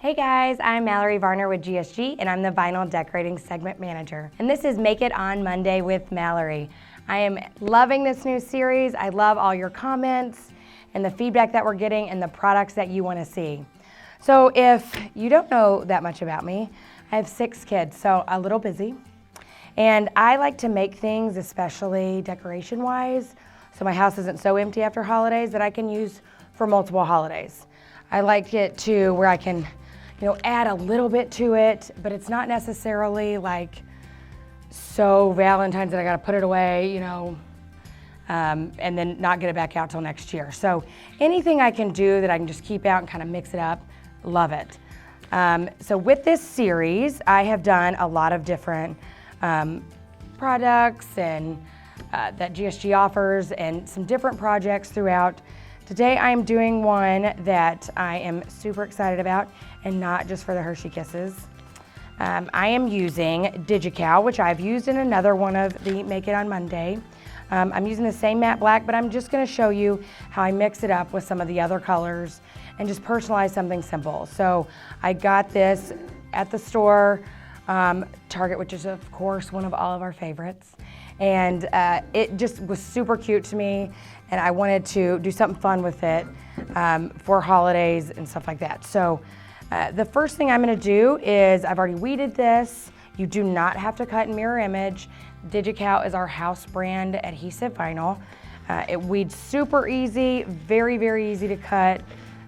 Hey guys, I'm Mallory Varner with GSG and I'm the Vinyl Decorating Segment Manager. And this is Make It On Monday with Mallory. I am loving this new series. I love all your comments and the feedback that we're getting and the products that you want to see. So if you don't know that much about me, I have 6 kids, so a little busy. And I like to make things, especially decoration-wise, so my house isn't so empty after holidays that I can use for multiple holidays. I like it to where I can add a little bit to it, but it's not necessarily like so Valentine's that I gotta put it away, and then not get it back out till next year. So anything I can do that I can just keep out and kind of mix it up, love it. So with this series, I have done a lot of different products and that GSG offers and some different projects throughout. Today I am doing one that I am super excited about, and not just for the Hershey Kisses. I am using Digical, which I've used in another one of the Make It On Monday. I'm using the same matte black, but I'm just gonna show you how I mix it up with some of the other colors and just personalize something simple. So I got this at the store, Target, which is of course one of all of our favorites. And it just was super cute to me, and I wanted to do something fun with it for holidays and stuff like that. So the first thing I'm gonna do is, I've already weeded this. You do not have to cut and mirror image. Digical is our house brand adhesive vinyl. It weeds super easy, very, very easy to cut.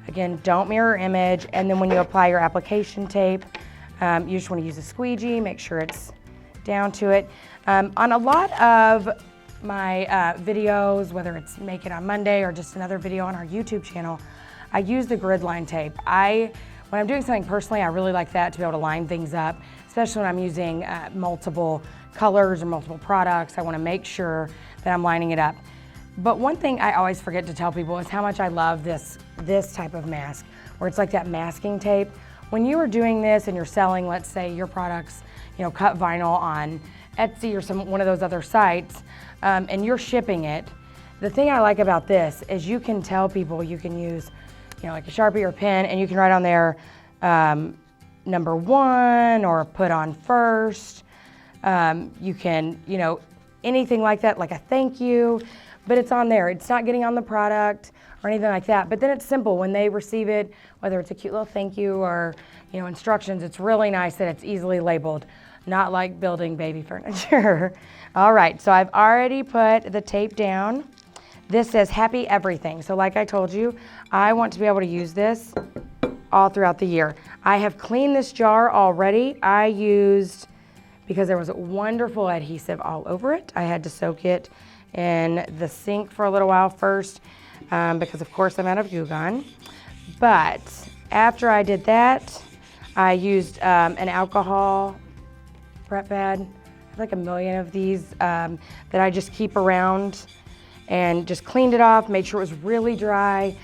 Again, don't mirror image. And then when you apply your application tape, you just wanna use a squeegee, make sure it's down to it. On a lot of my videos, whether it's Make It On Monday or just another video on our YouTube channel, I use the grid line tape. When I'm doing something personally, I really like that to be able to line things up, especially when I'm using multiple colors or multiple products. I want to make sure that I'm lining it up. But one thing I always forget to tell people is how much I love this type of mask, where it's like that masking tape. When you are doing this and you're selling, let's say, your products, cut vinyl on Etsy or one of those other sites, and you're shipping it, the thing I like about this is you can tell people you can use like a Sharpie or a pen, and you can write on there number 1 or put on first. You can, anything like that, like a thank you, but it's on there. It's not getting on the product or anything like that. But then it's simple when they receive it, whether it's a cute little thank you or instructions. It's really nice that it's easily labeled, not like building baby furniture. All right, so I've already put the tape down. This says happy everything. So like I told you, I want to be able to use this all throughout the year. I have cleaned this jar already. I used, because there was wonderful adhesive all over it, I had to soak it in the sink for a little while first, because of course I'm out of Goo Gone. But after I did that, I used an alcohol prep pad. I have like a million of these that I just keep around, and just cleaned it off, made sure it was really dry.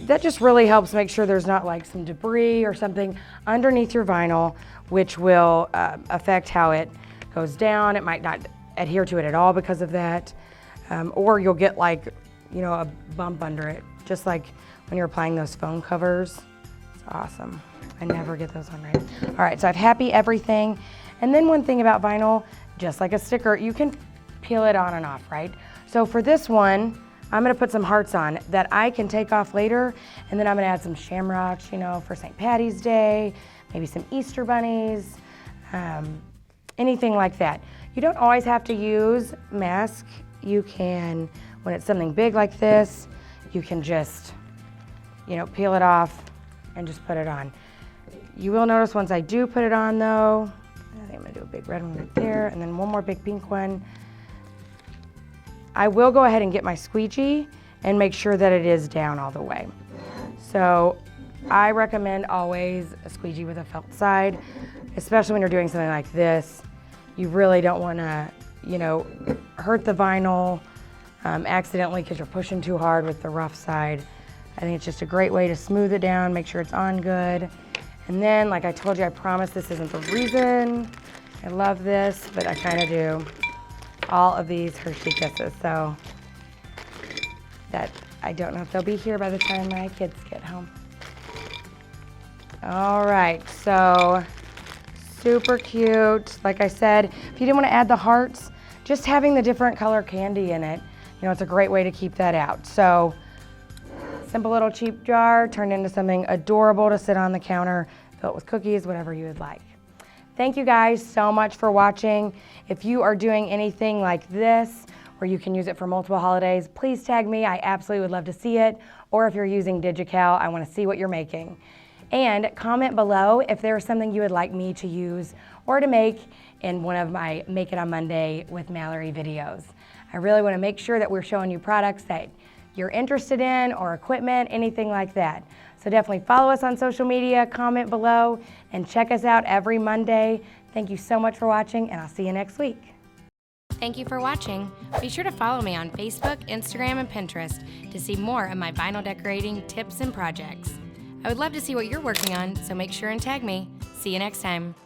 That just really helps make sure there's not like some debris or something underneath your vinyl, which will affect how it goes down. It might not adhere to it at all because of that. Or you'll get like, a bump under it, just like when you're applying those phone covers. It's awesome. I never get those on right. All right, so I've happy everything. And then one thing about vinyl, just like a sticker, you can peel it on and off, right? So for this one, I'm gonna put some hearts on that I can take off later, and then I'm gonna add some shamrocks, for St. Patty's Day, maybe some Easter bunnies, anything like that. You don't always have to use mask. You can, when it's something big like this, you can just, peel it off and just put it on. You will notice once I do put it on though, I think I'm gonna do a big red one right there, and then one more big pink one. I will go ahead and get my squeegee and make sure that it is down all the way. So I recommend always a squeegee with a felt side, especially when you're doing something like this. You really don't want to, hurt the vinyl accidentally because you're pushing too hard with the rough side. I think it's just a great way to smooth it down, make sure it's on good. And then, like I told you, I promise this isn't the reason I love this, but I kind of do. All of these Hershey Kisses, so that I don't know if they'll be here by the time my kids get home. All right, so super cute. Like I said, if you didn't want to add the hearts, just having the different color candy in it, you know, it's a great way to keep that out. So simple little cheap jar turned into something adorable to sit on the counter, fill it with cookies, whatever you would like. Thank you guys so much for watching. If you are doing anything like this, where you can use it for multiple holidays, please tag me. I absolutely would love to see it. Or if you're using Digical, I want to see what you're making. And comment below if there's something you would like me to use or to make in one of my Make It on Monday with Mallory videos. I really want to make sure that we're showing you products that you're interested in or equipment, anything like that. So definitely follow us on social media, comment below, and check us out every Monday. Thank you so much for watching, and I'll see you next week. Thank you for watching. Be sure to follow me on Facebook, Instagram, and Pinterest to see more of my vinyl decorating tips and projects. I would love to see what you're working on, so make sure and tag me. See you next time.